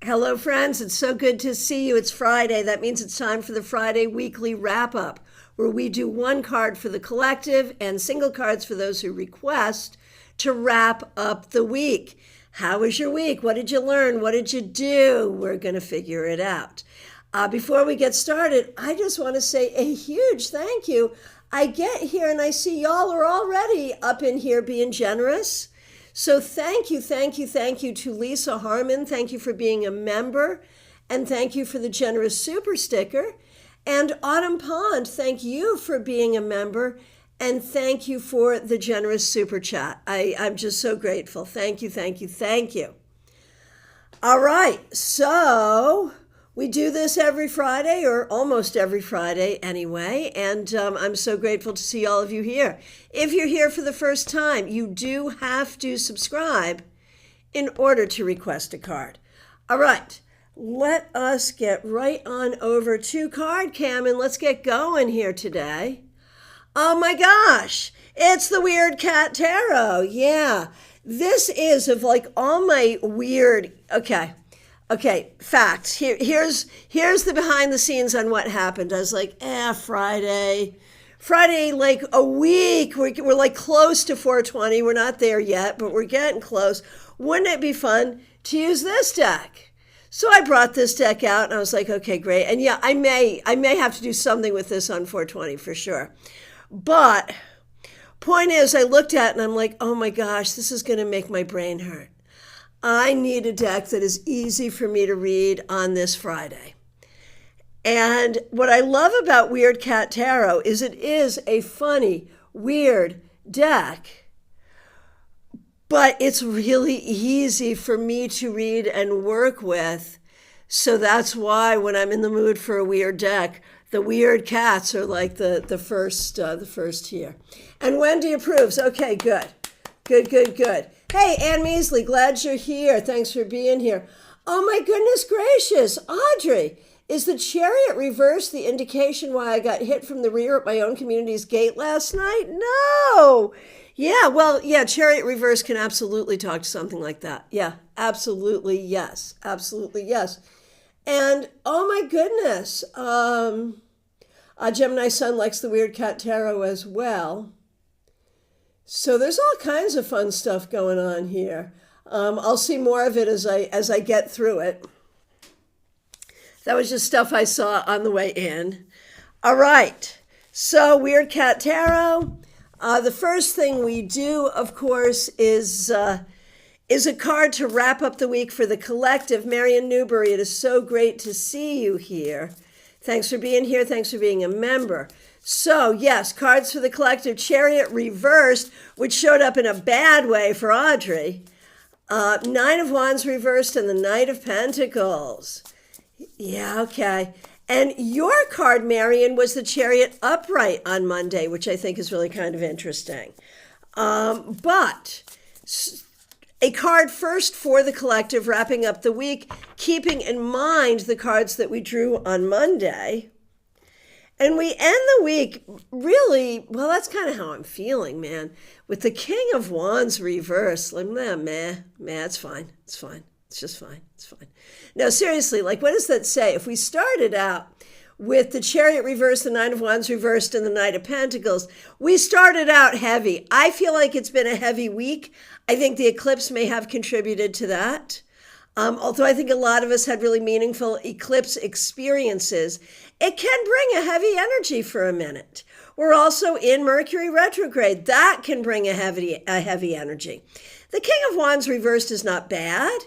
Hello, friends. It's so good to see you. It's Friday. That means it's time for the Friday weekly wrap up, where we do one card for the collective and single cards for those who request to wrap up the week. How was your week? What did you learn? What did you do? We're going to figure it out. Before we get started, I just want to say a huge thank you. I get here and I see y'all are already up in here being generous. So thank you to Lisa Harmon. Thank you for being a member. And thank you for the generous super sticker. And Autumn Pond, thank you for being a member. And thank you for the generous super chat. I'm just so grateful. Thank you. All right, so we do this every Friday, or almost every Friday anyway, and I'm so grateful to see all of you here. If you're here for the first time, you do have to subscribe in order to request a card. All right, let us get right on over to Card Cam, and let's get going here today. Oh my gosh, it's the Weird Cat Tarot. Yeah, this is of like all my weird, Okay, facts. Here's the behind the scenes on what happened. I was like, Friday, like a week. We're like close to 420. We're not there yet, but we're getting close. Wouldn't it be fun to use this deck? So I brought this deck out and I was like, okay, great. And yeah, I may have to do something with this on 420 for sure. But point is, I looked at it and I'm like, oh my gosh, this is going to make my brain hurt. I need a deck that is easy for me to read on this Friday. And what I love about Weird Cat Tarot is it is a funny, weird deck, but it's really easy for me to read and work with. So that's why when I'm in the mood for a weird deck, the weird cats are like the first here. And Wendy approves. Okay, good. Hey, Ann Measley, glad you're here. Thanks for being here. Oh my goodness gracious, Audrey, is the chariot reverse the indication why I got hit from the rear at my own community's gate last night? No. Yeah, well, yeah, chariot reverse can absolutely talk to something like that. Yeah, absolutely yes. And oh my goodness, Gemini Sun likes the Weird Cat Tarot as well. So there's all kinds of fun stuff going on here. I'll see more of it as I get through it. That was just stuff I saw on the way in. All right, so Weird Cat Tarot. The first thing we do, of course, is a card to wrap up the week for the collective. Marion Newbury, it is so great to see you here. Thanks for being here. Thanks for being a member. So, yes, cards for the collective. Chariot reversed, which showed up in a bad way for Audrey. Nine of Wands reversed and the Knight of Pentacles. Yeah, okay. And your card, Marion, was the Chariot upright on Monday, which I think is really kind of interesting. But a card first for the collective, wrapping up the week, keeping in mind the cards that we drew on Monday. And we end the week really, well, that's kind of how I'm feeling, man. With the King of Wands reverse, like, it's fine. It's just fine. No, seriously, like, what does that say? If we started out with the Chariot reversed, the Nine of Wands reversed, and the Knight of Pentacles, we started out heavy. I feel like it's been a heavy week. I think the eclipse may have contributed to that. Although I think a lot of us had really meaningful eclipse experiences, it can bring a heavy energy for a minute. We're also in Mercury retrograde. That can bring a heavy energy. The King of Wands reversed is not bad.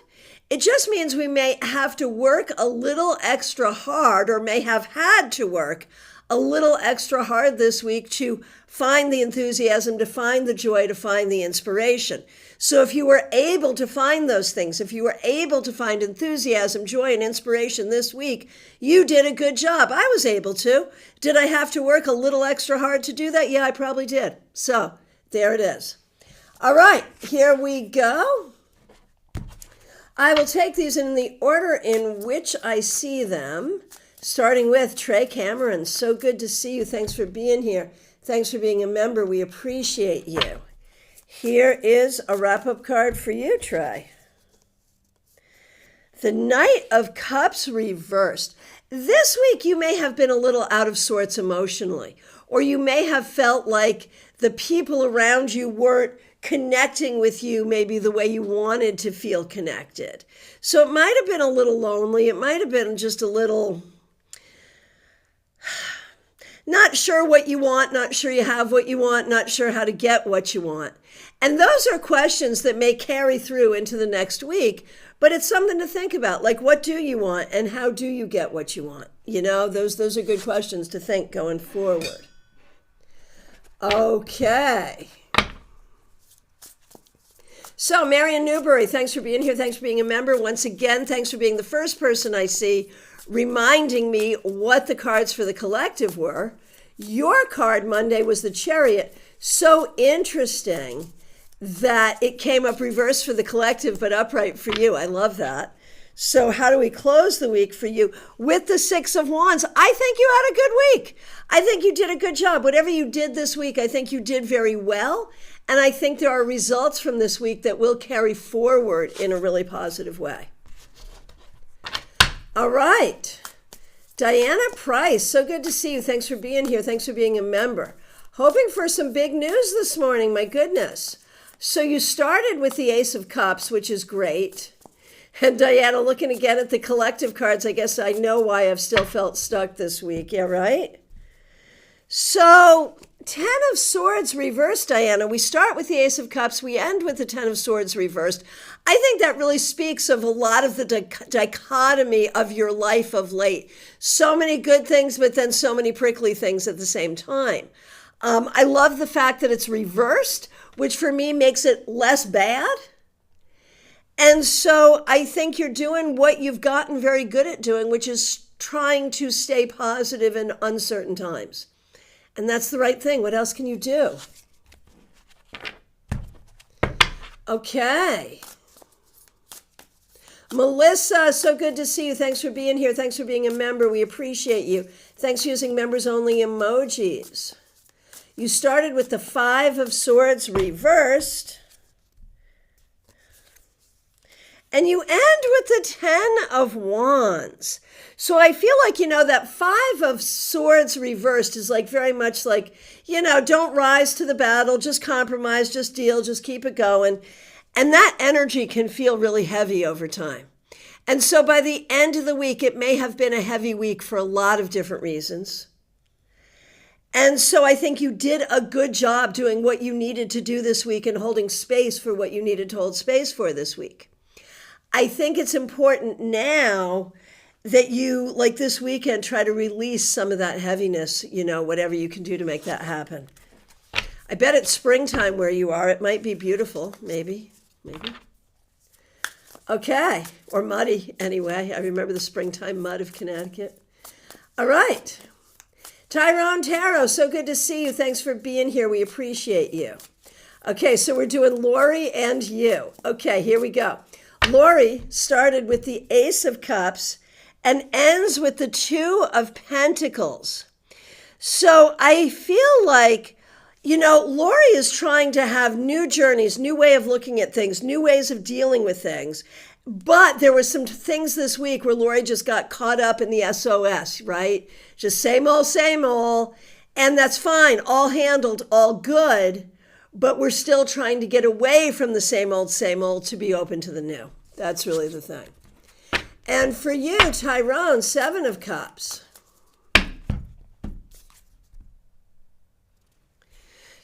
It just means we may have to work a little extra hard, or may have had to work a little extra hard this week to find the enthusiasm, to find the joy, to find the inspiration. So if you were able to find those things, if you were able to find enthusiasm, joy, and inspiration this week, you did a good job. I was able to. Did I have to work a little extra hard to do that? Yeah, I probably did. So there it is. All right, here we go. I will take these in the order in which I see them, starting with Trey Cameron. So good to see you. Thanks for being here. Thanks for being a member. We appreciate you. Here is a wrap-up card for you, Trey. The Knight of Cups reversed. This week you may have been a little out of sorts emotionally, or you may have felt like the people around you weren't connecting with you maybe the way you wanted to feel connected. So it might have been a little lonely. It might have been just a little not sure what you want, not sure you have what you want, not sure how to get what you want. And those are questions that may carry through into the next week, but it's something to think about. Like, what do you want and how do you get what you want? You know, those are good questions to think going forward. Okay. So, Marion Newberry, thanks for being here. Thanks for being a member. Once again, thanks for being the first person I see reminding me what the cards for the collective were. Your card Monday was the Chariot. So interesting that it came up reversed for the collective, but upright for you. I love that. So how do we close the week for you? With the Six of Wands. I think you had a good week. I think you did a good job. Whatever you did this week, I think you did very well. And I think there are results from this week that will carry forward in a really positive way. All right. Diana Price, so good to see you. Thanks for being here. Thanks for being a member. Hoping for some big news this morning, my goodness. So you started with the Ace of Cups, which is great. And Diana, looking again at the collective cards, I guess I know why I've still felt stuck this week. Yeah, right? So, Ten of Swords reversed, Diana. We start with the Ace of Cups. We end with the Ten of Swords reversed. I think that really speaks of a lot of the dichotomy of your life of late. So many good things, but then so many prickly things at the same time. I love the fact that it's reversed, which for me makes it less bad. And so I think you're doing what you've gotten very good at doing, which is trying to stay positive in uncertain times. And that's the right thing. What else can you do? Okay. Melissa, so good to see you. Thanks for being here. Thanks for being a member. We appreciate you. Thanks for using members only emojis. You started with the Five of Swords reversed. And you end with the Ten of Wands. So I feel like, that Five of Swords reversed is like very much like, don't rise to the battle, just compromise, just deal, just keep it going. And that energy can feel really heavy over time. And so by the end of the week, it may have been a heavy week for a lot of different reasons. And so I think you did a good job doing what you needed to do this week and holding space for what you needed to hold space for this week. I think it's important now that you, like this weekend, try to release some of that heaviness, whatever you can do to make that happen. I bet it's springtime where you are. It might be beautiful, maybe. Okay, or muddy anyway. I remember the springtime mud of Connecticut. All right. Tyrone Tarot, so good to see you. Thanks for being here. We appreciate you. Okay, so we're doing Lori and you. Okay, here we go. Lori started with the Ace of Cups and ends with the Two of Pentacles. So I feel like, Lori is trying to have new journeys, new way of looking at things, new ways of dealing with things. But there were some things this week where Lori just got caught up in the SOS, right? Just same old. And that's fine, all handled, all good. But we're still trying to get away from the same old to be open to the new. That's really the thing. And for you, Tyrone, Seven of Cups.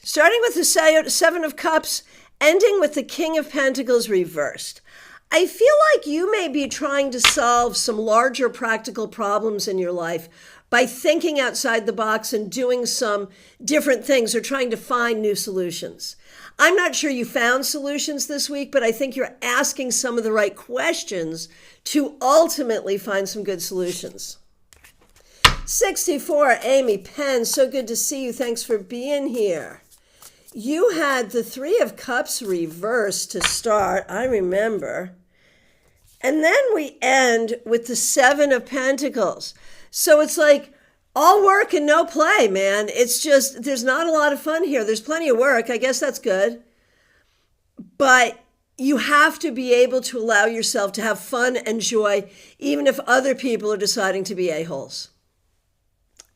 Starting with the Seven of Cups, ending with the King of Pentacles reversed. I feel like you may be trying to solve some larger practical problems in your life by thinking outside the box and doing some different things or trying to find new solutions. I'm not sure you found solutions this week, but I think you're asking some of the right questions to ultimately find some good solutions. 64, Amy Penn, so good to see you. Thanks for being here. You had the Three of Cups reversed to start, I remember. And then we end with the Seven of Pentacles. So it's like all work and no play, man. It's just, there's not a lot of fun here. There's plenty of work. I guess that's good. But you have to be able to allow yourself to have fun and joy, even if other people are deciding to be a-holes.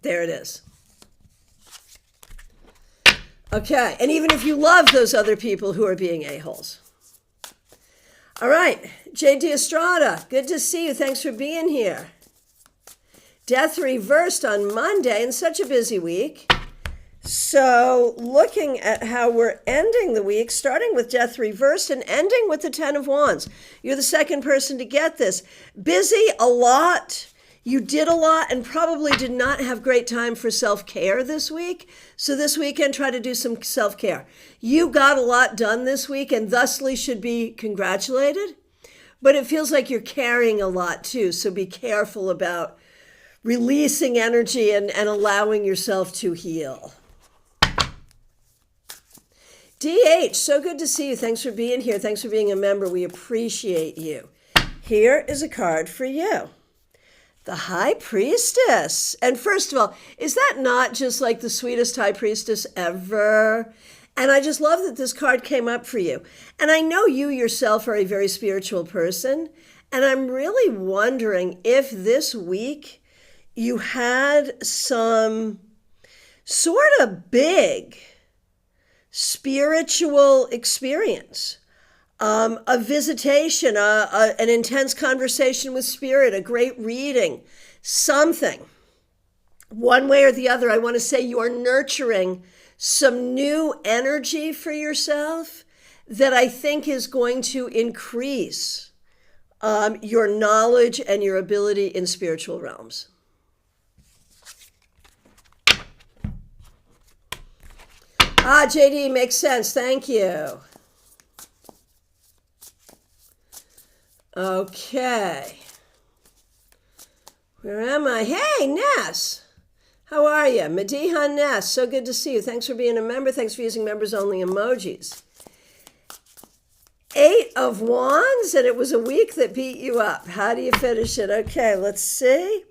There it is. Okay, and even if you love those other people who are being a-holes. All right, J.D. Estrada, good to see you. Thanks for being here. Death reversed on Monday, and such a busy week. So looking at how we're ending the week, starting with death reversed and ending with the 10 of Wands. You're the second person to get this. Busy a lot. You did a lot and probably did not have great time for self-care this week. So this weekend, try to do some self-care. You got a lot done this week and thusly should be congratulated. But it feels like you're carrying a lot too. So be careful about releasing energy and allowing yourself to heal. DH, so good to see you. Thanks for being here. Thanks for being a member. We appreciate you. Here is a card for you. The High Priestess. And first of all, is that not just like the sweetest High Priestess ever? And I just love that this card came up for you. And I know you yourself are a very spiritual person. And I'm really wondering if this week you had some sort of big spiritual experience, a visitation, an intense conversation with spirit, a great reading, something. One way or the other, I want to say you are nurturing some new energy for yourself that I think is going to increase your knowledge and your ability in spiritual realms. JD, makes sense. Thank you. Okay. Where am I? Hey, Ness. How are you? Madiha Ness, so good to see you. Thanks for being a member. Thanks for using members-only emojis. 8 of Wands, and it was a week that beat you up. How do you finish it? Okay, let's see.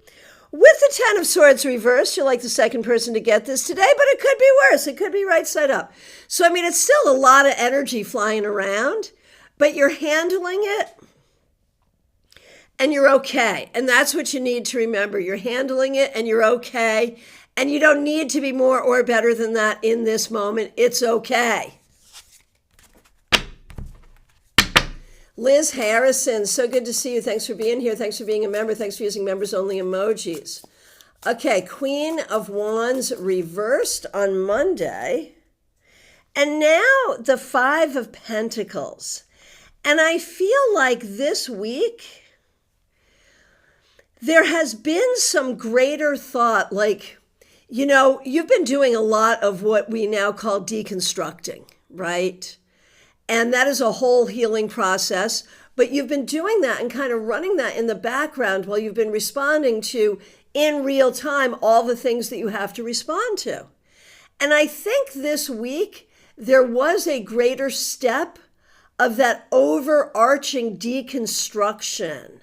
With the 10 of Swords reversed, you're like the second person to get this today, but it could be worse. It could be right side up. So, I mean, it's still a lot of energy flying around, but you're handling it and you're okay. And that's what you need to remember. You're handling it and you're okay. And you don't need to be more or better than that in this moment. It's okay. Liz Harrison, so good to see you. Thanks for being here. Thanks for being a member. Thanks for using members-only emojis. Okay, Queen of Wands reversed on Monday. And now the 5 of Pentacles. And I feel like this week, there has been some greater thought, like, you know, you've been doing a lot of what we now call deconstructing, right? And that is a whole healing process, but you've been doing that and kind of running that in the background while you've been responding to, in real time, all the things that you have to respond to. And I think this week, there was a greater step of that overarching deconstruction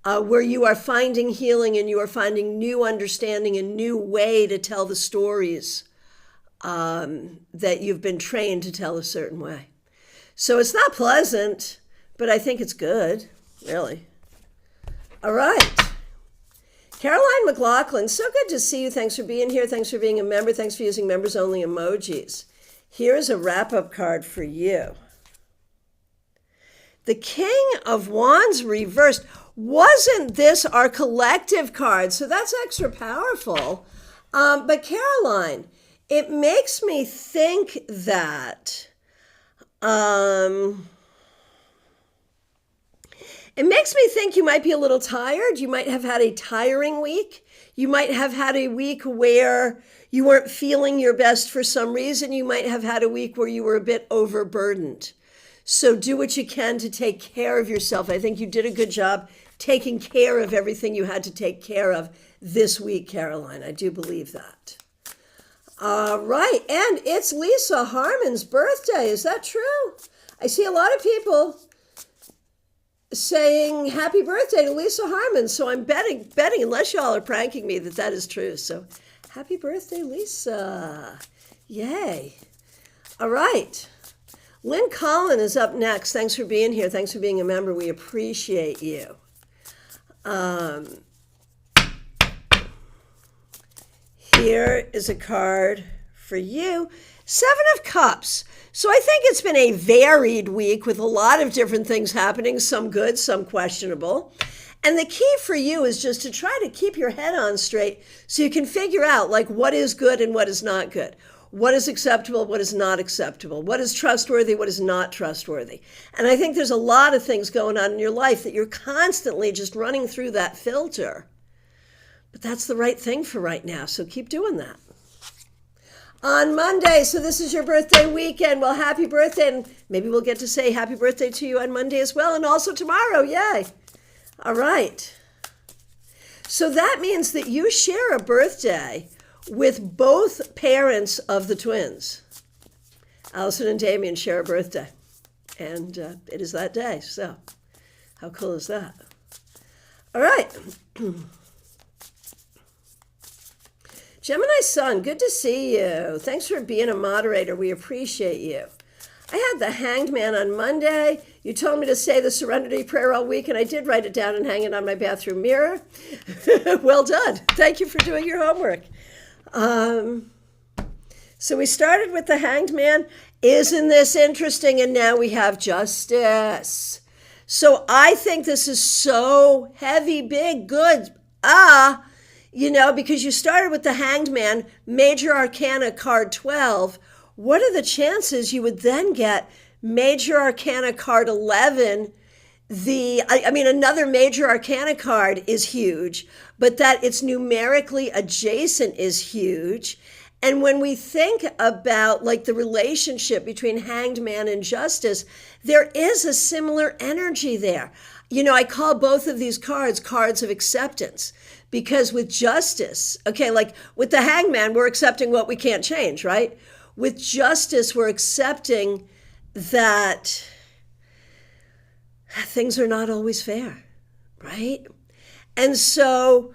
where you are finding healing and you are finding new understanding, a new way to tell the stories that you've been trained to tell a certain way. So it's not pleasant, but I think it's good, really. All right. Caroline McLaughlin, so good to see you. Thanks for being here. Thanks for being a member. Thanks for using members-only emojis. Here's a wrap-up card for you. The King of Wands reversed. Wasn't this our collective card? So that's extra powerful. But Caroline, it makes me think that... It makes me think you might be a little tired. You might have had a tiring week. You might have had a week where you weren't feeling your best for some reason. You might have had a week where you were a bit overburdened. So do what you can to take care of yourself. I think you did a good job taking care of everything you had to take care of this week, Caroline. I do believe that. All right, and it's Lisa Harmon's birthday. Is that true? I see a lot of people saying happy birthday to Lisa Harmon, so I'm betting, unless y'all are pranking me, that is true. So happy birthday, Lisa. Yay. All right, Lynn Collin is up next. Thanks for being here. Thanks for being a member. We appreciate you. Here is a card for you. Seven of Cups. So I think it's been a varied week with a lot of different things happening, some good, some questionable. And the key for you is just to try to keep your head on straight so you can figure out like what is good and what is not good. What is acceptable, what is not acceptable, what is trustworthy, what is not trustworthy. And I think there's a lot of things going on in your life that you're constantly just running through that filter. But that's the right thing for right now, so keep doing that. On Monday, so this is your birthday weekend. Well, happy birthday, and maybe we'll get to say happy birthday to you on Monday as well, and also tomorrow, yay. All right. So that means that you share a birthday with both parents of the twins. Allison and Damien share a birthday, and it is that day, so how cool is that? All right. Gemini Sun, good to see you. Thanks for being a moderator. We appreciate you. I had the Hanged Man on Monday. You told me to say the Serenity Prayer all week, and I did write it down and hang it on my bathroom mirror. Well done. Thank you for doing your homework. So we started with the Hanged Man. Isn't this interesting? And now we have Justice. So I think this is so heavy, big, good. Because you started with the Hanged Man, Major Arcana card 12. What are the chances you would then get Major Arcana card 11? Another Major Arcana card is huge, but that it's numerically adjacent is huge. And when we think about like the relationship between Hanged Man and Justice, there is a similar energy there. I call both of these cards of acceptance. Because with Justice, like with the Hanged Man, we're accepting what we can't change, right? With Justice, we're accepting that things are not always fair, right? And so,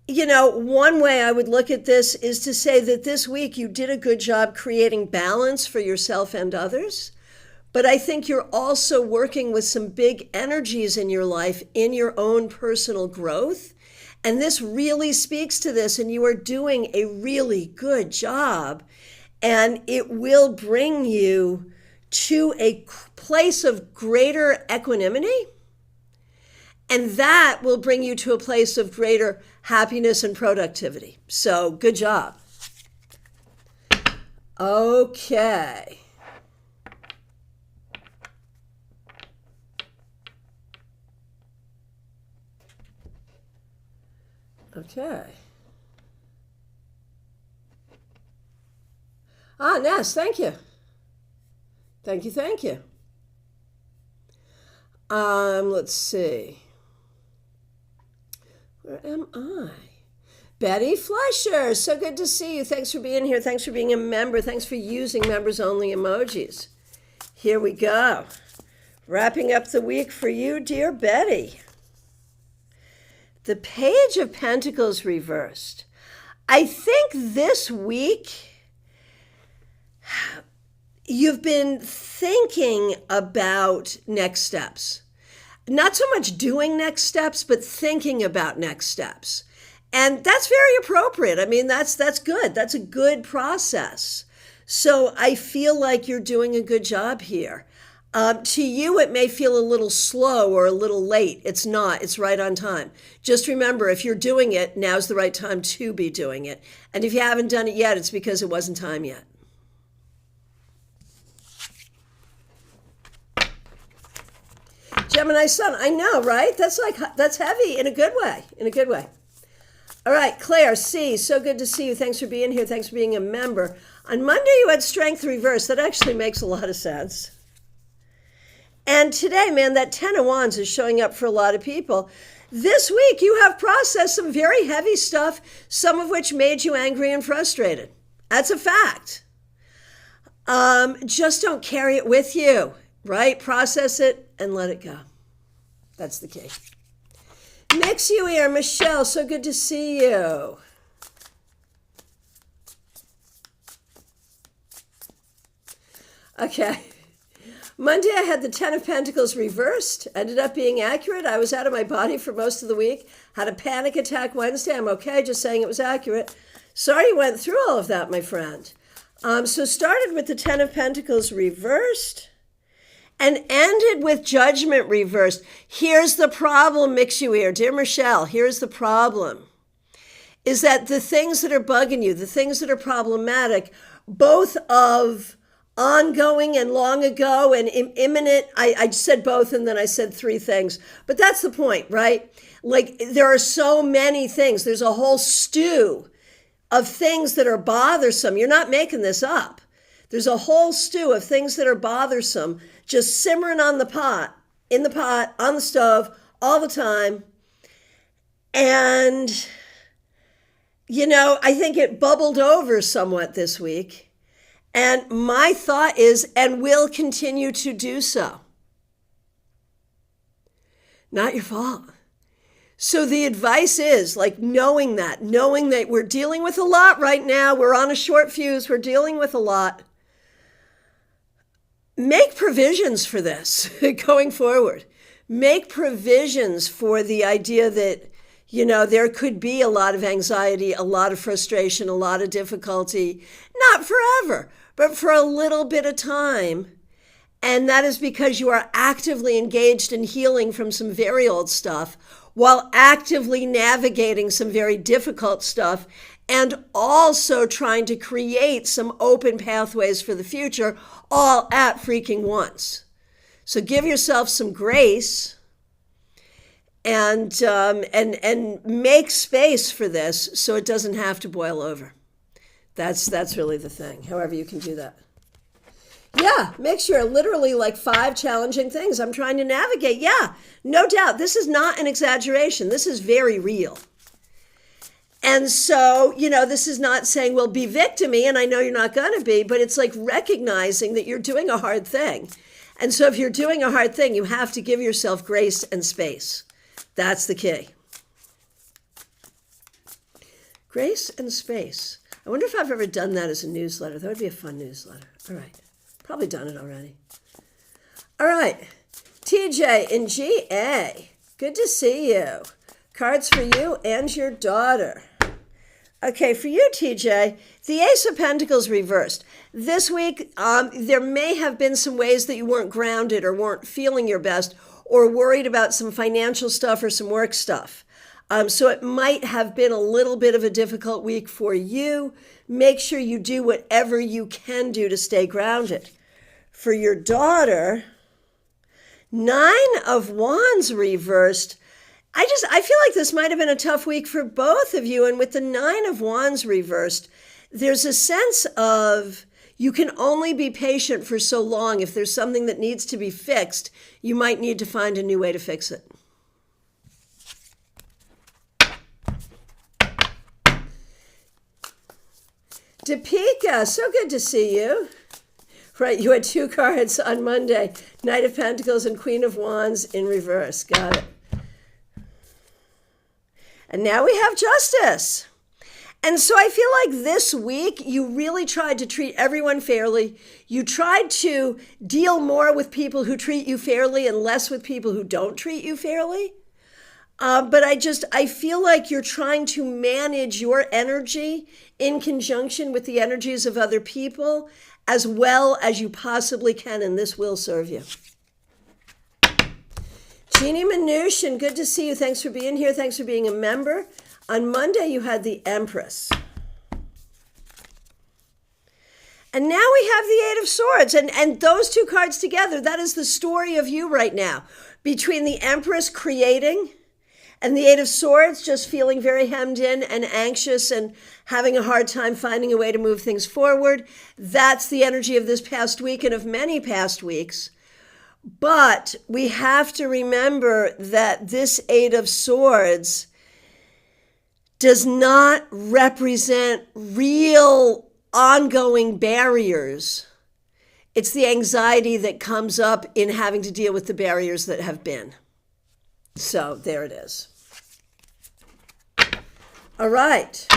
one way I would look at this is to say that this week you did a good job creating balance for yourself and others. But I think you're also working with some big energies in your life in your own personal growth. And this really speaks to this, and you are doing a really good job. And it will bring you to a place of greater equanimity. And that will bring you to a place of greater happiness and productivity. So good job. Okay. Okay. Ness, thank you. Thank you. Let's see. Where am I? Betty Fleischer, so good to see you. Thanks for being here. Thanks for being a member. Thanks for using members-only emojis. Here we go. Wrapping up the week for you, dear Betty. The Page of Pentacles reversed. I think this week you've been thinking about next steps. Not so much doing next steps, but thinking about next steps. And that's very appropriate. That's good. That's a good process. So I feel like you're doing a good job here. To you, it may feel a little slow or a little late. It's not. It's right on time. Just remember, if you're doing it, now's the right time to be doing it. And if you haven't done it yet, it's because it wasn't time yet. Gemini Sun, I know, right? That's heavy in a good way. All right, Claire C, so good to see you. Thanks for being here. Thanks for being a member. On Monday, you had Strength reversed. That actually makes a lot of sense. And today, man, that 10 of Wands is showing up for a lot of people. This week, you have processed some very heavy stuff, some of which made you angry and frustrated. That's a fact. Just don't carry it with you, right? Process it and let it go. That's the key. Mix you here, Michelle, so good to see you. Okay. Monday, I had the Ten of Pentacles reversed. Ended up being accurate. I was out of my body for most of the week. Had a panic attack Wednesday. I'm okay, just saying it was accurate. Sorry you went through all of that, my friend. So started with the Ten of Pentacles reversed and ended with Judgment reversed. Here's the problem, Mixuir. Dear Michelle, here's the problem. Is that the things that are bugging you, the things that are problematic, both of ongoing and long ago and imminent. I said both and then I said three things. But that's the point, right? Like there are so many things. There's a whole stew of things that are bothersome. You're not making this up. There's a whole stew of things that are bothersome just simmering on the pot, in the pot, on the stove, all the time. And, you know, I think it bubbled over somewhat this week. And my thought is, and will continue to do so. Not your fault. So the advice is like knowing that we're dealing with a lot right now. We're on a short fuse. We're dealing with a lot. Make provisions for this going forward. Make provisions for the idea that, you know, there could be a lot of anxiety, a lot of frustration, a lot of difficulty, not forever, but for a little bit of time. And that is because you are actively engaged in healing from some very old stuff while actively navigating some very difficult stuff and also trying to create some open pathways for the future all at freaking once. So give yourself some grace and make space for this so it doesn't have to boil over. That's really the thing, however you can do that. Yeah, make sure literally like 5 challenging things I'm trying to navigate. Yeah, no doubt. This is not an exaggeration. This is very real. And so, you know, this is not saying, well, be victim-y, and I know you're not going to be, but it's like recognizing that you're doing a hard thing. And so if you're doing a hard thing, you have to give yourself grace and space. That's the key. Grace and space. I wonder if I've ever done that as a newsletter. That would be a fun newsletter. All right. Probably done it already. All right. TJ in GA. Good to see you. Cards for you and your daughter. Okay, for you, TJ, the Ace of Pentacles reversed. This week, there may have been some ways that you weren't grounded or weren't feeling your best or worried about some financial stuff or some work stuff. So it might have been a little bit of a difficult week for you. Make sure you do whatever you can do to stay grounded. For your daughter, 9 of Wands reversed. I feel like this might have been a tough week for both of you. And with the 9 of Wands reversed, there's a sense of you can only be patient for so long. If there's something that needs to be fixed, you might need to find a new way to fix it. Deepika, so good to see you. Right, you had 2 cards on Monday, Knight of Pentacles and Queen of Wands in reverse. Got it. And now we have Justice. And so I feel like this week you really tried to treat everyone fairly. You tried to deal more with people who treat you fairly and less with people who don't treat you fairly. But I feel like you're trying to manage your energy in conjunction with the energies of other people as well as you possibly can, and this will serve you. Jeannie Mnuchin, good to see you. Thanks for being here. Thanks for being a member. On Monday, you had the Empress. And now we have the Eight of Swords. And those 2 cards together, that is the story of you right now. Between the Empress creating and the Eight of Swords, just feeling very hemmed in and anxious and having a hard time finding a way to move things forward. That's the energy of this past week and of many past weeks. But we have to remember that this Eight of Swords does not represent real ongoing barriers. It's the anxiety that comes up in having to deal with the barriers that have been. So there it is. All right.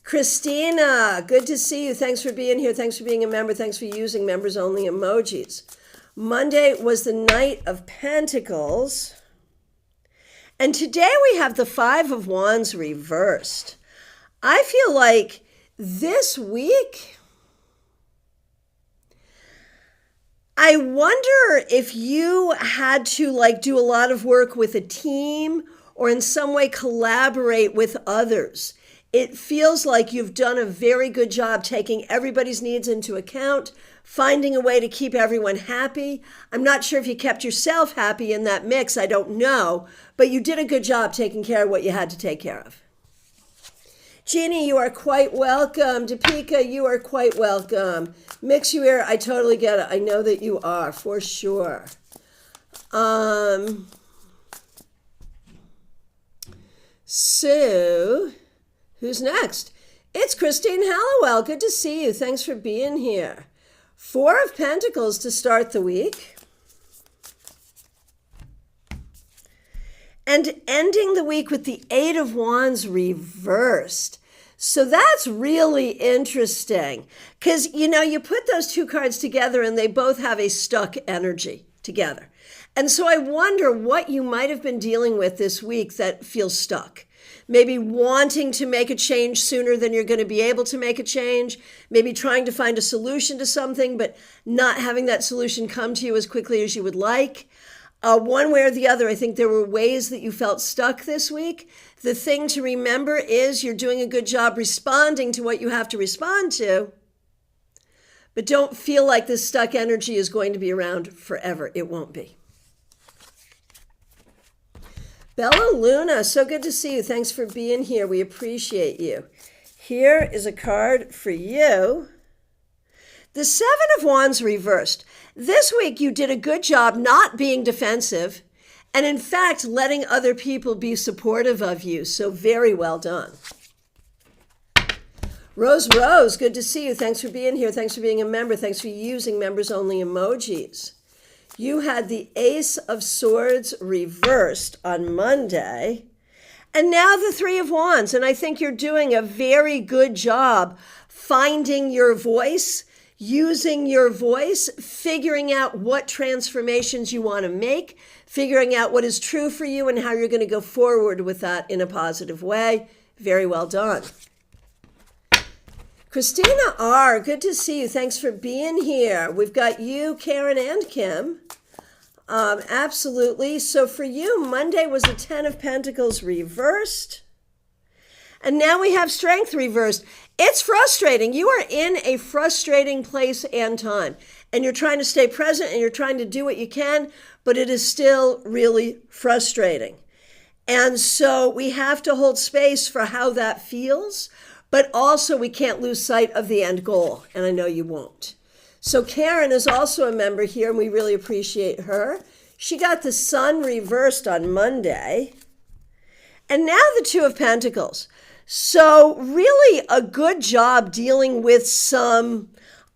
Christina, good to see you. Thanks for being here. Thanks for being a member. Thanks for using members only emojis. Monday was the Knight of Pentacles. And today we have the Five of Wands reversed. I feel like this week, I wonder if you had to do a lot of work with a team or in some way collaborate with others. It feels like you've done a very good job taking everybody's needs into account, finding a way to keep everyone happy. I'm not sure if you kept yourself happy in that mix, I don't know, but you did a good job taking care of what you had to take care of. Jeannie, you are quite welcome. Deepika, you are quite welcome. Mix you here, I totally get it. I know that you are, for sure. So, who's next? It's Christine Hallowell. Good to see you. Thanks for being here. Four of Pentacles to start the week. And ending the week with the Eight of Wands reversed. So that's really interesting because, you put those two cards together and they both have a stuck energy together. And so I wonder what you might have been dealing with this week that feels stuck. Maybe wanting to make a change sooner than you're going to be able to make a change. Maybe trying to find a solution to something, but not having that solution come to you as quickly as you would like. One way or the other, I think there were ways that you felt stuck this week. The thing to remember is you're doing a good job responding to what you have to respond to, but don't feel like this stuck energy is going to be around forever. It won't be. Bella Luna, so good to see you. Thanks for being here. We appreciate you. Here is a card for you. The Seven of Wands reversed. This week you did a good job not being defensive and in fact letting other people be supportive of you. So very well done. Rose, good to see you. Thanks for being here. Thanks for being a member. Thanks for using members only emojis. You had the Ace of Swords reversed on Monday. And now the Three of Wands. And I think you're doing a very good job finding your voice, using your voice, figuring out what transformations you want to make, figuring out what is true for you and how you're going to go forward with that in a positive way. Very well done. Christina R., good to see you. Thanks for being here. We've got you, Karen, and Kim. Absolutely. So for you, Monday was the Ten of Pentacles reversed. And now we have Strength reversed. It's frustrating. You are in a frustrating place and time. And you're trying to stay present and you're trying to do what you can, but it is still really frustrating. And so we have to hold space for how that feels, but also we can't lose sight of the end goal. And I know you won't. So Karen is also a member here and we really appreciate her. She got the Sun reversed on Monday. And now the Two of Pentacles. So really a good job dealing with some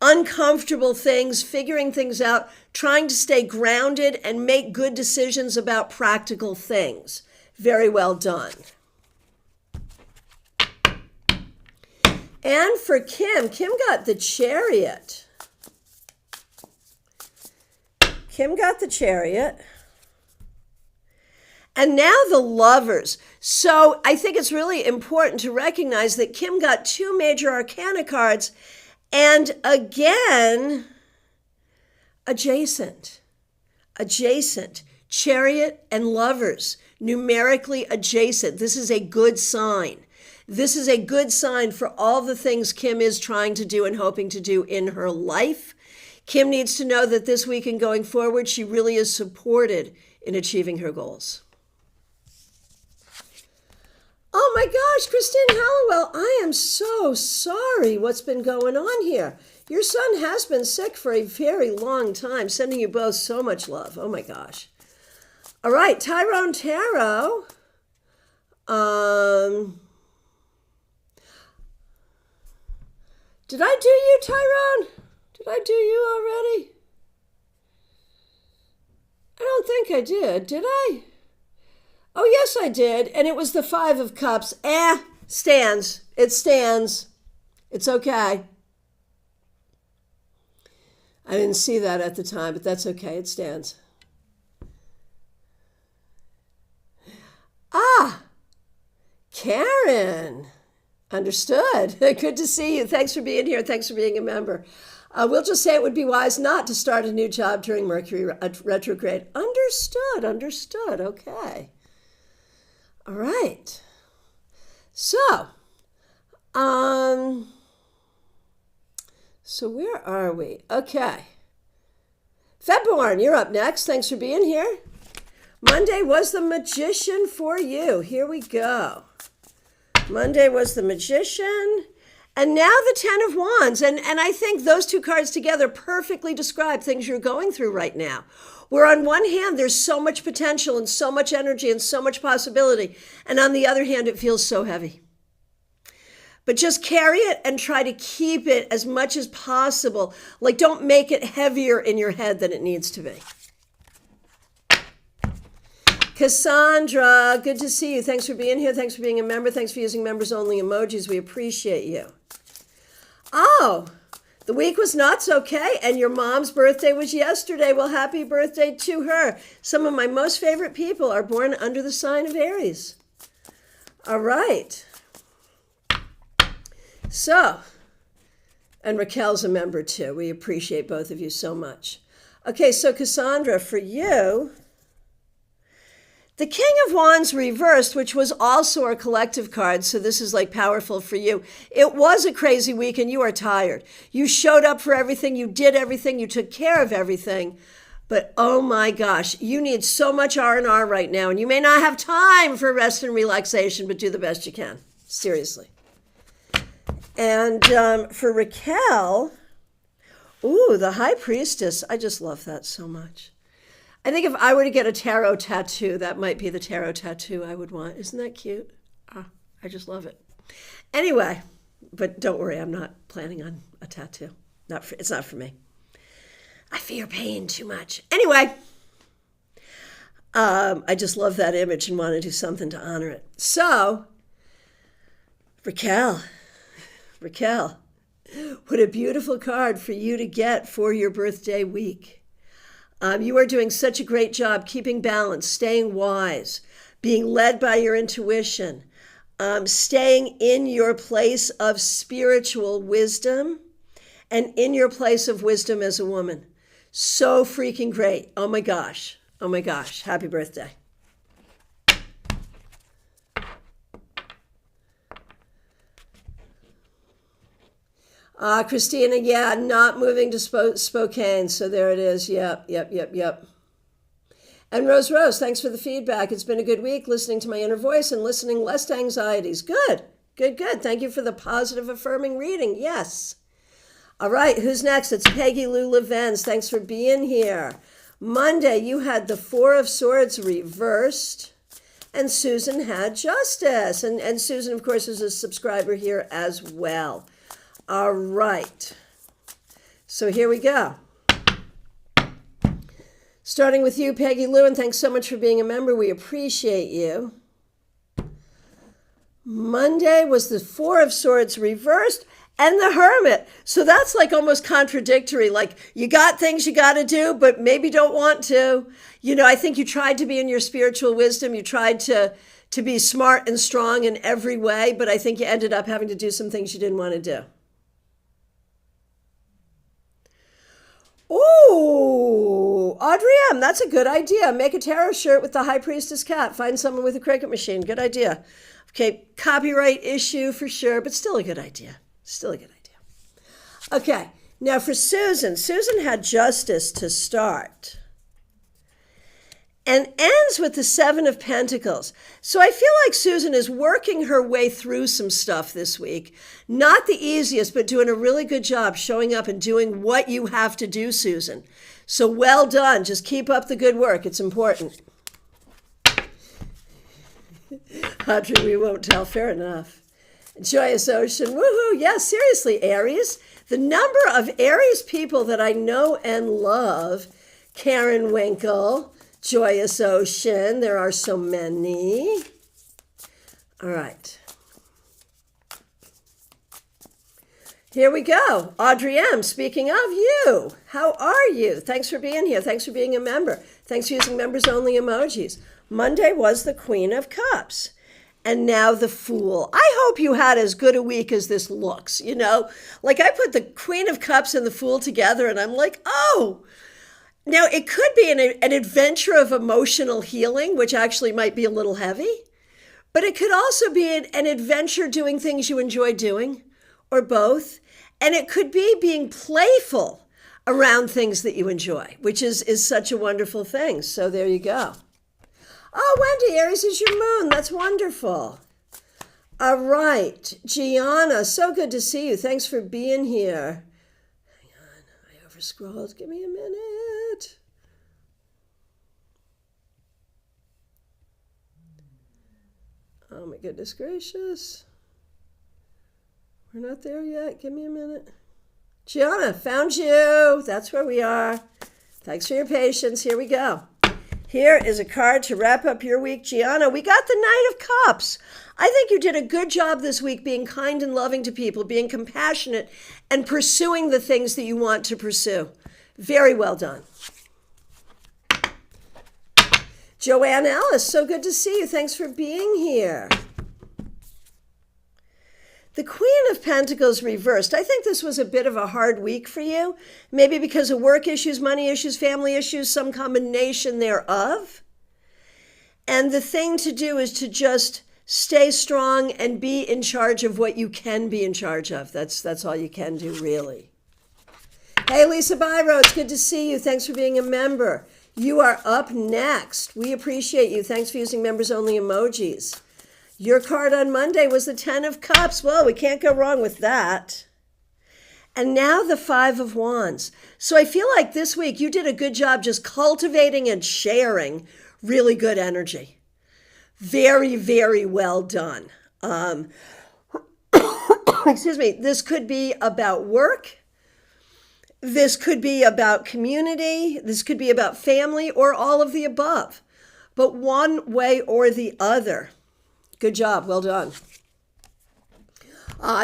uncomfortable things, figuring things out, trying to stay grounded and make good decisions about practical things. Very well done. And for Kim got the Chariot. Kim got the Chariot. And now the Lovers. So I think it's really important to recognize that Kim got two major arcana cards and again, adjacent, Chariot and Lovers, numerically adjacent. This is a good sign. This is a good sign for all the things Kim is trying to do and hoping to do in her life. Kim needs to know that this week and going forward, she really is supported in achieving her goals. Oh my gosh, Christine Hallowell, I am so sorry what's been going on here. Your son has been sick for a very long time. Sending you both so much love. Oh my gosh. All right, Tyrone Tarot. Did I do you, Tyrone? Did I do you already? I don't think I did I? Oh, yes, I did. And it was the Five of Cups. Stands. It stands. It's okay. I didn't see that at the time, but that's okay. It stands. Ah, Karen. Understood. Good to see you. Thanks for being here. Thanks for being a member. We'll just say it would be wise not to start a new job during Mercury retrograde. Understood. Understood. Okay. All right. So, so where are we? Okay. February, you're up next. Thanks for being here. Monday was the Magician for you. Here we go. Monday was the Magician. And now the Ten of Wands. And I think those two cards together perfectly describe things you're going through right now. Where on one hand, there's so much potential and so much energy and so much possibility. And on the other hand, it feels so heavy. But just carry it and try to keep it as much as possible. Like, don't make it heavier in your head than it needs to be. Cassandra, good to see you. Thanks for being here. Thanks for being a member. Thanks for using members only emojis. We appreciate you. Oh, the week was not so okay, and your mom's birthday was yesterday. Well, happy birthday to her. Some of my most favorite people are born under the sign of Aries. All right. So, and Raquel's a member too. We appreciate both of you so much. Okay, so Cassandra, for you, the King of Wands reversed, which was also a collective card, so this is like powerful for you. It was a crazy week and you are tired. You showed up for everything, you did everything, you took care of everything. But oh my gosh, you need so much R&R right now, and you may not have time for rest and relaxation, but do the best you can. Seriously. And for Raquel, ooh, the High Priestess. I just love that so much. I think if I were to get a tarot tattoo, that might be the tarot tattoo I would want. Isn't that cute? Oh, I just love it. Anyway, but don't worry, I'm not planning on a tattoo. It's not for me. I fear pain too much. Anyway, I just love that image and want to do something to honor it. So, Raquel, what a beautiful card for you to get for your birthday week. You are doing such a great job keeping balance, staying wise, being led by your intuition, staying in your place of spiritual wisdom and in your place of wisdom as a woman. So freaking great. Oh my gosh. Oh my gosh. Happy birthday. Christina, yeah, not moving to Spokane. So there it is. Yep. And Rose, thanks for the feedback. It's been a good week listening to my inner voice and listening less to anxieties. Good. Thank you for the positive affirming reading. Yes. All right, who's next? It's Peggy Lou Levens. Thanks for being here. Monday, you had the Four of Swords reversed, and Susan had Justice. And Susan, of course, is a subscriber here as well. All right. So here we go. Starting with you, Peggy Lou, and thanks so much for being a member. We appreciate you. Monday was the Four of Swords reversed and the Hermit. So that's like almost contradictory. Like, you got things you got to do, but maybe don't want to. You know, I think you tried to be in your spiritual wisdom. You tried to be smart and strong in every way, but I think you ended up having to do some things you didn't want to do. Ooh, Audrey M., that's a good idea. Make a tarot shirt with the High Priestess cat. Find someone with a cricket machine. Good idea. Okay, copyright issue for sure, but still a good idea. Okay, now for Susan. Susan had Justice to start and ends with the Seven of Pentacles. So I feel like Susan is working her way through some stuff this week. Not the easiest, but doing a really good job showing up and doing what you have to do, Susan. So well done. Just keep up the good work. It's important. Audrey, we won't tell. Fair enough. Joyous Ocean. Woohoo. Yeah, seriously, Aries. The number of Aries people that I know and love. Karen Winkle. Joyous Ocean. There are so many. All right. Here we go. Audrey M., speaking of you, how are you? Thanks for being here. Thanks for being a member. Thanks for using members-only emojis. Monday was the Queen of Cups. And now the Fool. I hope you had as good a week as this looks, you know? Like I put the Queen of Cups and the Fool together and I'm like, oh. Now it could be an adventure of emotional healing, which actually might be a little heavy. But it could also be an adventure doing things you enjoy doing, or both. And it could be being playful around things that you enjoy, which is such a wonderful thing. So there you go. Oh, Wendy, Aries is your moon. That's wonderful. All right. Gianna, so good to see you. Thanks for being here. Hang on. I overscrolled. Give me a minute. Oh, my goodness gracious. We're not there yet. Give me a minute. Gianna, found you. That's where we are. Thanks for your patience. Here we go. Here is a card to wrap up your week. Gianna, we got the Knight of Cups. I think you did a good job this week being kind and loving to people, being compassionate, and pursuing the things that you want to pursue. Very well done. Joanne Ellis, so good to see you. Thanks for being here. The Queen of Pentacles reversed. I think this was a bit of a hard week for you, maybe because of work issues, money issues, family issues, some combination thereof. And the thing to do is to just stay strong and be in charge of what you can be in charge of. That's all you can do, really. Hey, Lisa Byro, it's good to see you. Thanks for being a member. You are up next. We appreciate you. Thanks for using members-only emojis. Your card on Monday was the 10 of Cups. Well, we can't go wrong with that. And now the 5 of Wands. So I feel like this week you did a good job just cultivating and sharing really good energy. Very, very well done. Excuse me. This could be about work. This could be about community. This could be about family or all of the above. But one way or the other. Good job. Well done.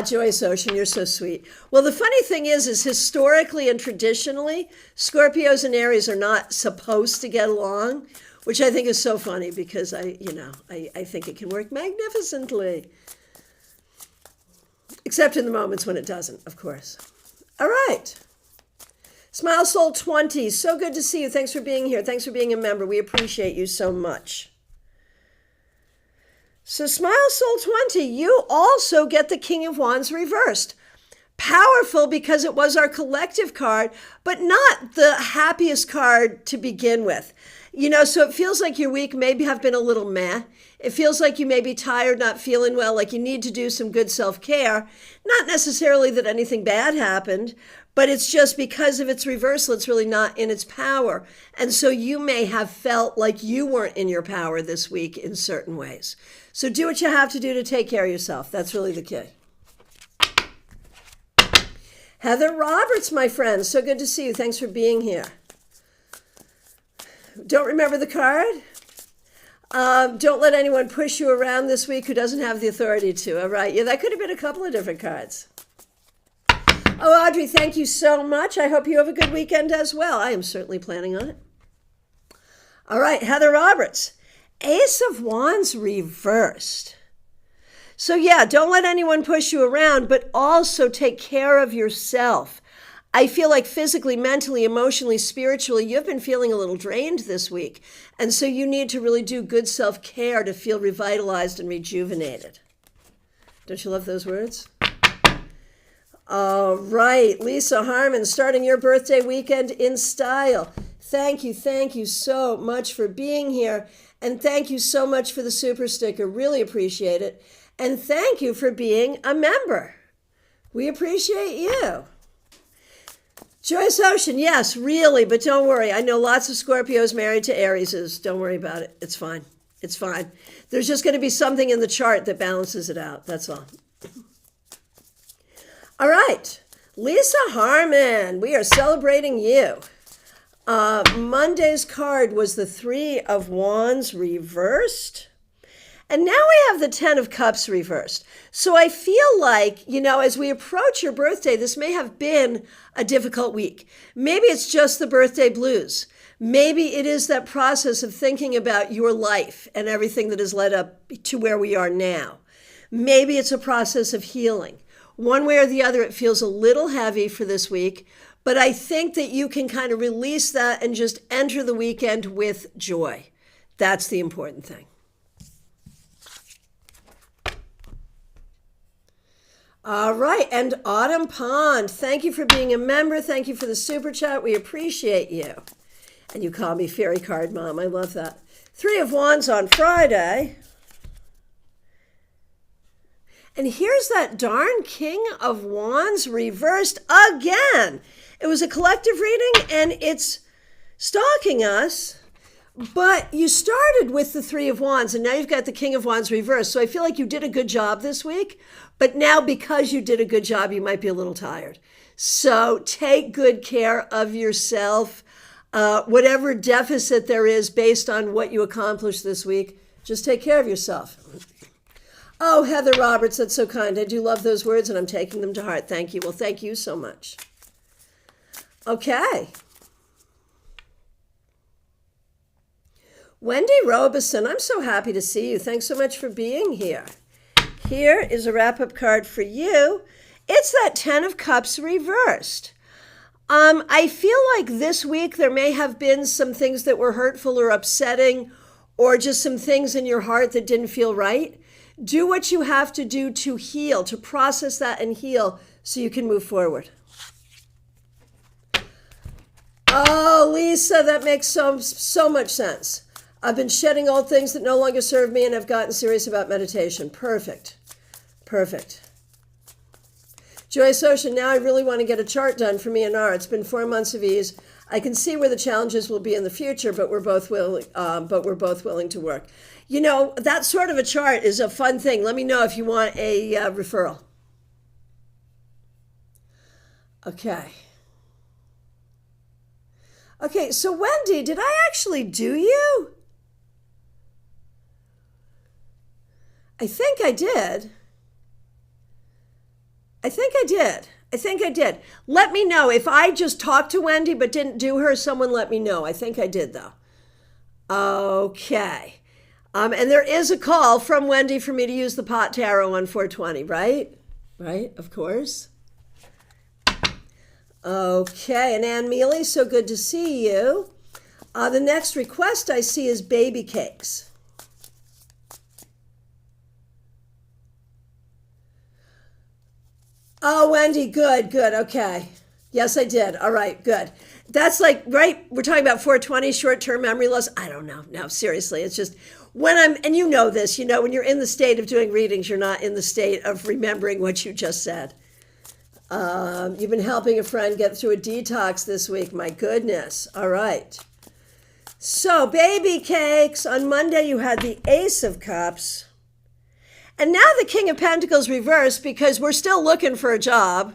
Joyce Ocean, you're so sweet. Well, the funny thing is historically and traditionally, Scorpios and Aries are not supposed to get along, which I think is so funny because I think it can work magnificently. Except in the moments when it doesn't, of course. All right. Smile Soul 20, so good to see you. Thanks for being here. Thanks for being a member. We appreciate you so much. So Smile Soul 20, you also get the King of Wands reversed. Powerful because it was our collective card, but not the happiest card to begin with. You know, so it feels like your week maybe have been a little meh. It feels like you may be tired, not feeling well, like you need to do some good self-care. Not necessarily that anything bad happened, but it's just because of its reversal, it's really not in its power. And so you may have felt like you weren't in your power this week in certain ways. So do what you have to do to take care of yourself. That's really the key. Heather Roberts, my friend, so good to see you. Thanks for being here. Don't remember the card? Don't let anyone push you around this week who doesn't have the authority to. All right. Yeah, that could have been a couple of different cards. Oh, Audrey, thank you so much. I hope you have a good weekend as well. I am certainly planning on it. All right, Heather Roberts. Ace of Wands reversed. So yeah, don't let anyone push you around, but also take care of yourself. I feel like physically, mentally, emotionally, spiritually, you've been feeling a little drained this week. And so you need to really do good self-care to feel revitalized and rejuvenated. Don't you love those words? All right, Lisa Harmon, starting your birthday weekend in style. Thank you so much for being here. And thank you so much for the super sticker. Really appreciate it. And thank you for being a member. We appreciate you. Joyce Ocean, yes, really, but don't worry. I know lots of Scorpios married to Arieses. Don't worry about it. It's fine. It's fine. There's just going to be something in the chart that balances it out. That's all. All right. Lisa Harmon, we are celebrating you. Monday's card was the 3 of Wands reversed. And now we have the 10 of Cups reversed. So I feel like, as we approach your birthday, this may have been a difficult week. Maybe it's just the birthday blues. Maybe it is that process of thinking about your life and everything that has led up to where we are now. Maybe it's a process of healing. One way or the other, it feels a little heavy for this week, but I think that you can kind of release that and just enter the weekend with joy. That's the important thing. All right, and Autumn Pond, thank you for being a member. Thank you for the super chat. We appreciate you. And you call me Fairy Card Mom. I love that. 3 of Wands on Friday. And here's that darn King of Wands reversed again. It was a collective reading, and it's stalking us. But you started with the 3 of Wands, and now you've got the King of Wands reversed. So I feel like you did a good job this week. But now, because you did a good job, you might be a little tired. So take good care of yourself. Whatever deficit there is based on what you accomplished this week, just take care of yourself. Oh, Heather Roberts, that's so kind. I do love those words, and I'm taking them to heart. Thank you. Well, thank you so much. Okay. Wendy Robeson, I'm so happy to see you. Thanks so much for being here. Here is a wrap-up card for you. It's that 10 of Cups reversed. I feel like this week there may have been some things that were hurtful or upsetting, or just some things in your heart that didn't feel right. Do what you have to do to heal, to process that and heal so you can move forward. Oh, Lisa, that makes so much sense. I've been shedding old things that no longer serve me, and I've gotten serious about meditation. Perfect. Perfect. Joyce Ocean, now I really want to get a chart done for me and R. It's been 4 months of ease. I can see where the challenges will be in the future, but we're both willing to work. That sort of a chart is a fun thing. Let me know if you want a referral. Okay. Okay, so Wendy, did I actually do you? I think I did. I think I did. Let me know. If I just talked to Wendy but didn't do her, someone let me know. I think I did, though. Okay. And there is a call from Wendy for me to use the Pot Tarot on 420, right? Right, of course. Okay, and Ann Mealy, so good to see you. The next request I see is baby cakes. Oh, Wendy, good, okay. Yes, I did. All right, good. That's like, right, we're talking about 420, short-term memory loss. I don't know. No, seriously, it's just and you know this, when you're in the state of doing readings, you're not in the state of remembering what you just said. You've been helping a friend get through a detox this week. My goodness. All right. So, baby cakes. On Monday, you had the Ace of Cups. And now the King of Pentacles reversed because we're still looking for a job.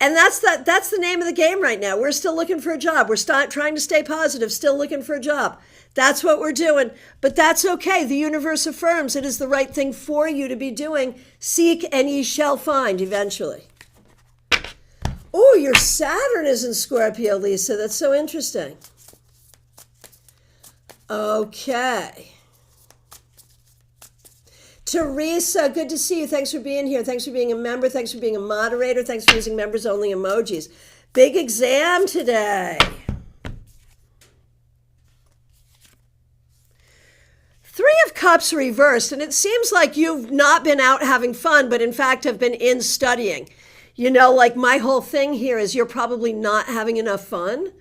And that's the name of the game right now. We're still looking for a job. We're trying to stay positive, still looking for a job. That's what we're doing. But that's okay. The universe affirms it is the right thing for you to be doing. Seek and ye shall find eventually. Oh, your Saturn is in Scorpio, Lisa. That's so interesting. Okay. Teresa, good to see you. Thanks for being here. Thanks for being a member. Thanks for being a moderator. Thanks for using members only emojis. Big exam today. 3 of Cups reversed, and it seems like you've not been out having fun, but in fact have been in studying. Like my whole thing here is you're probably not having enough fun,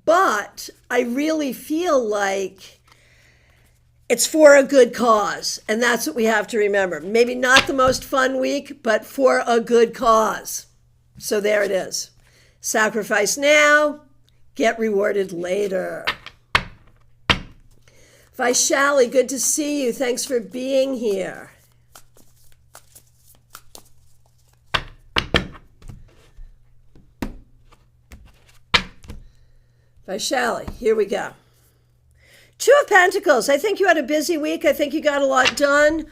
but I really feel like it's for a good cause, and that's what we have to remember. Maybe not the most fun week, but for a good cause. So there it is. Sacrifice now, get rewarded later. Vaishali, good to see you. Thanks for being here. Vaishali, here we go. Two of Pentacles. I think you had a busy week. I think you got a lot done.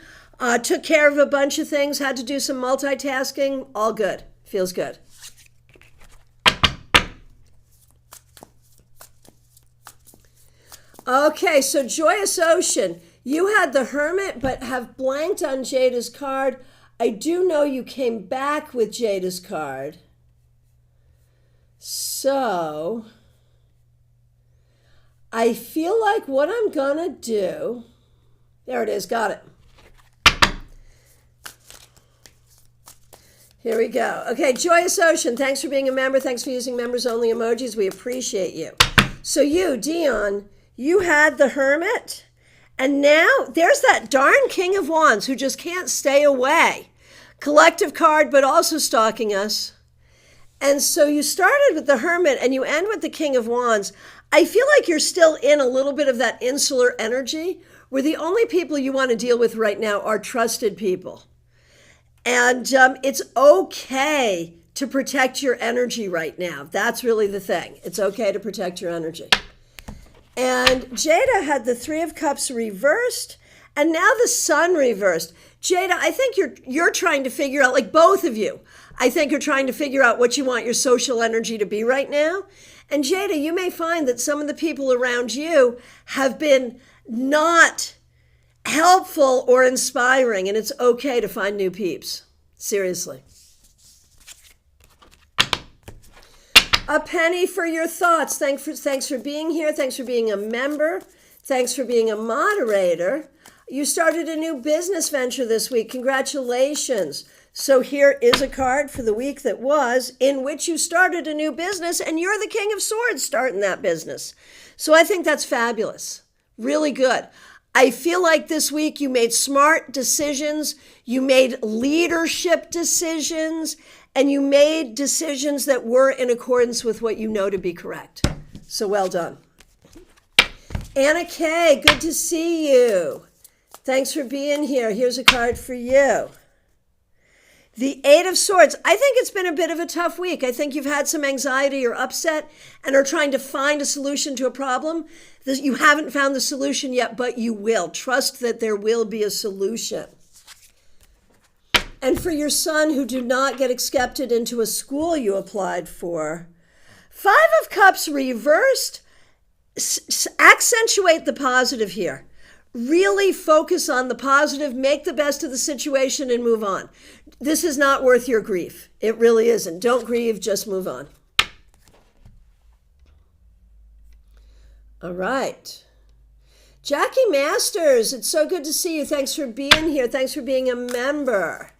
Took care of a bunch of things. Had to do some multitasking. All good. Feels good. Okay, so Joyous Ocean. You had the Hermit, but have blanked on Jada's card. I do know you came back with Jada's card. So I feel like what I'm gonna do, there it is, got it. Here we go. Okay, Joyous Ocean, thanks for being a member. Thanks for using members only emojis. We appreciate you. So you, Dion, you had the Hermit, and now there's that darn King of Wands who just can't stay away. Collective card, but also stalking us. And so you started with the Hermit and you end with the King of Wands. I feel like you're still in a little bit of that insular energy where the only people you want to deal with right now are trusted people. And it's okay to protect your energy right now. That's really the thing. It's okay to protect your energy. And Jada had the Three of Cups reversed and now the Sun reversed. Jada, I think you're trying to figure out, like both of you, I think you're trying to figure out what you want your social energy to be right now. And Jada, you may find that some of the people around you have been not helpful or inspiring, and it's okay to find new peeps. Seriously. A penny for your thoughts. Thanks for being here. Thanks for being a member. Thanks for being a moderator. You started a new business venture this week. Congratulations. So here is a card for the week that was in which you started a new business and you're the King of Swords starting that business. So I think that's fabulous. Really good. I feel like this week you made smart decisions, you made leadership decisions, and you made decisions that were in accordance with what you know to be correct. So well done. Anna Kay, good to see you. Thanks for being here. Here's a card for you. The Eight of Swords. I think it's been a bit of a tough week. I think you've had some anxiety or upset and are trying to find a solution to a problem. You haven't found the solution yet, but you will. Trust that there will be a solution. And for your son who did not get accepted into a school you applied for, Five of Cups reversed. Accentuate the positive here. Really focus on the positive, make the best of the situation and move on. This is not worth your grief. It really isn't. Don't grieve, just move on. All right. Jackie Masters, it's so good to see you. Thanks for being here. Thanks for being a member.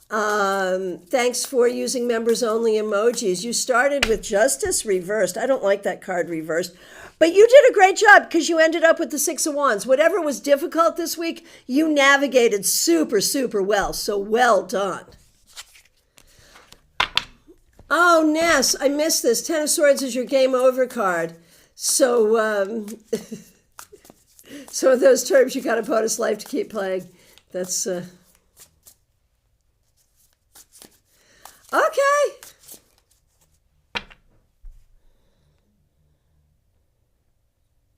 Thanks for using members only emojis. You started with Justice reversed. I don't like that card reversed. But you did a great job because you ended up with the Six of Wands. Whatever was difficult this week, you navigated super, super well. So well done. Oh, Ness, I missed this. Ten of Swords is your game over card. So, some of those terms you got a bonus life to keep playing. That's, okay.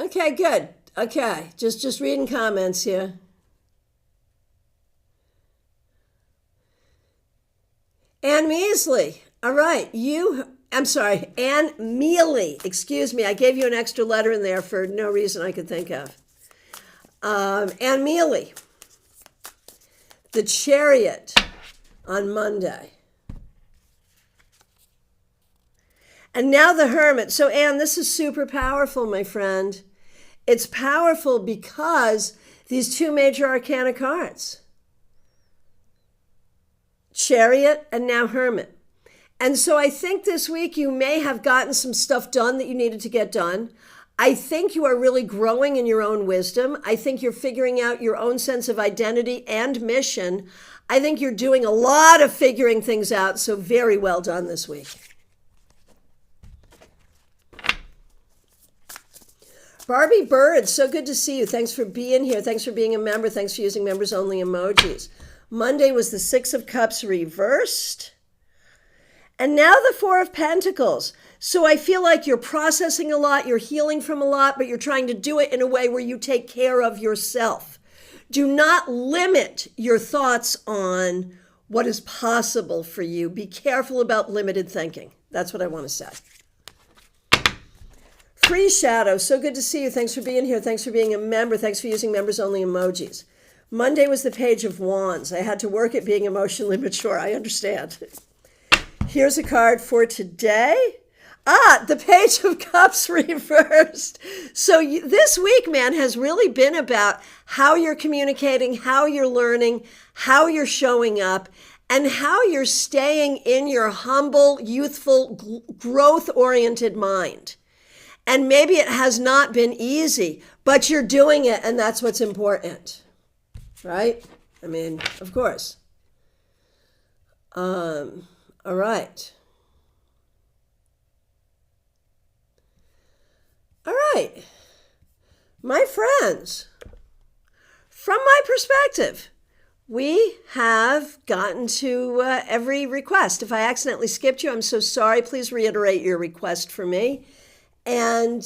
Okay, good. Okay, just reading comments here. Ann Measley. All right, Ann Mealy. Excuse me, I gave you an extra letter in there for no reason I could think of. Ann Mealy. The Chariot on Monday. And now the Hermit. So, Ann, this is super powerful, my friend. It's powerful because these two major arcana cards. Chariot and now Hermit. And so I think this week you may have gotten some stuff done that you needed to get done. I think you are really growing in your own wisdom. I think you're figuring out your own sense of identity and mission. I think you're doing a lot of figuring things out. So very well done this week. Barbie Bird, so good to see you. Thanks for being here. Thanks for being a member. Thanks for using members only emojis. Monday was the Six of Cups reversed. And now the Four of Pentacles. So I feel like you're processing a lot, you're healing from a lot, but you're trying to do it in a way where you take care of yourself. Do not limit your thoughts on what is possible for you. Be careful about limited thinking. That's what I want to say. Free Shadow, so good to see you. Thanks for being here. Thanks for being a member. Thanks for using members only emojis. Monday was the Page of Wands. I had to work at being emotionally mature. I understand. Here's a card for today. The Page of Cups reversed. So this week, man, has really been about how you're communicating, how you're learning, how you're showing up, and how you're staying in your humble, youthful, growth-oriented mind. And maybe it has not been easy, but you're doing it, and that's what's important, right? I mean, of course. All right. All right. My friends, from my perspective, we have gotten to every request. If I accidentally skipped you, I'm so sorry. Please reiterate your request for me. And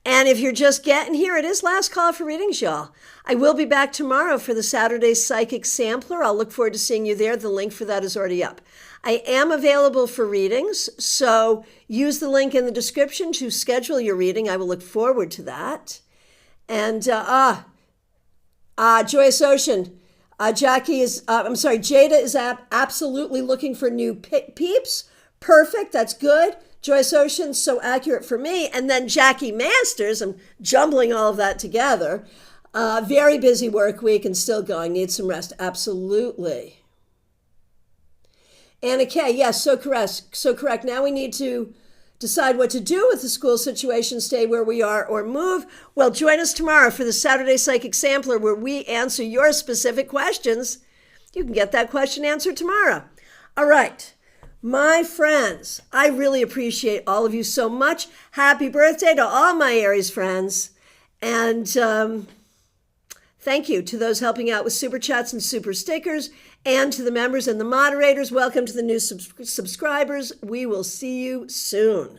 if you're just getting here, it is last call for readings, y'all. I will be back tomorrow for the Saturday Psychic Sampler. I'll look forward to seeing you there. The link for that is already up. I am available for readings, so use the link in the description to schedule your reading. I will look forward to that. And, Joyous Ocean, Jada is absolutely looking for new peeps. Perfect, that's good. Joyce Ocean, so accurate for me. And then Jackie Masters, I'm jumbling all of that together. Very busy work week and still going. Need some rest. Absolutely. Anna Kay, yes, so correct. Now we need to decide what to do with the school situation, stay where we are or move. Well, join us tomorrow for the Saturday Psychic Sampler where we answer your specific questions. You can get that question answered tomorrow. All right. My friends, I really appreciate all of you so much. Happy birthday to all my Aries friends. And thank you to those helping out with super chats and super stickers, and to the members and the moderators. Welcome to the new subscribers. We will see you soon.